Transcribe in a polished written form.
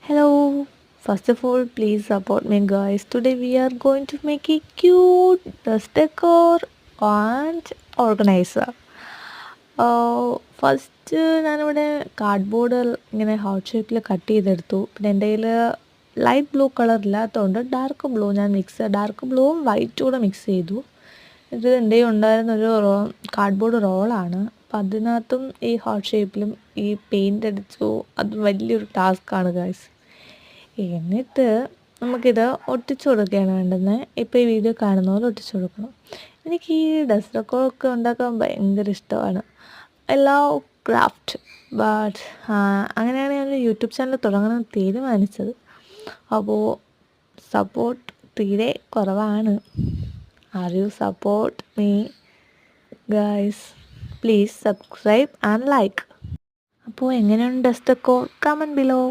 Hello. First of all, please support me, guys. Today we are going to make a cute dust decor and organizer. First ഞാനിവിടെ cardboard ഇങ്ങനെ heart ഷേപ്പിൽ cut ചെയ്തെടുത്തു. പിന്നെ എൻ്റെ കയ്യിൽ light blue colour ഇല്ലാത്തതുകൊണ്ട് dark blue ഞാൻ dark ബ്ലൂവും വൈറ്റും കൂടെ മിക്സ് ചെയ്തു. ഇത് എൻ്റെ കയ്യിൽ ഉണ്ടായിരുന്നൊരു കാർഡ്ബോർഡ് റോളാണ്. അപ്പം അതിനകത്തും ഈ ഹാർട്ട് ഷേപ്പിലും ഈ പെയിൻ്റ് അടിച്ചു. അത് വലിയൊരു ടാസ്ക്കാണ് ഗൈസ്. എന്നിട്ട് നമുക്കിത് ഒട്ടിച്ചു കൊടുക്കുകയാണ് വേണ്ടുന്നത്. ഇപ്പോൾ ഈ വീഡിയോ കാണുന്ന പോലെ ഒട്ടിച്ചു കൊടുക്കണം. എനിക്ക് ഈ ഡസ്റ്റ് ഡെക്കോറൊക്കെ ഉണ്ടാക്കാൻ ഭയങ്കര ഇഷ്ടമാണ്. എല്ലാ ക്രാഫ്റ്റ് ബട്ട് അങ്ങനെയാണ് ഞാൻ യൂട്യൂബ് ചാനൽ തുടങ്ങണം തീരുമാനിച്ചത്. അപ്പോൾ സപ്പോർട്ട് തീരെ കുറവാണ്. Are you support me guys? Please subscribe and like. അപ്പോൾ എങ്ങനെയുണ്ട് ഡസ്റ്റ് ഡെക്കോർ? Comment below.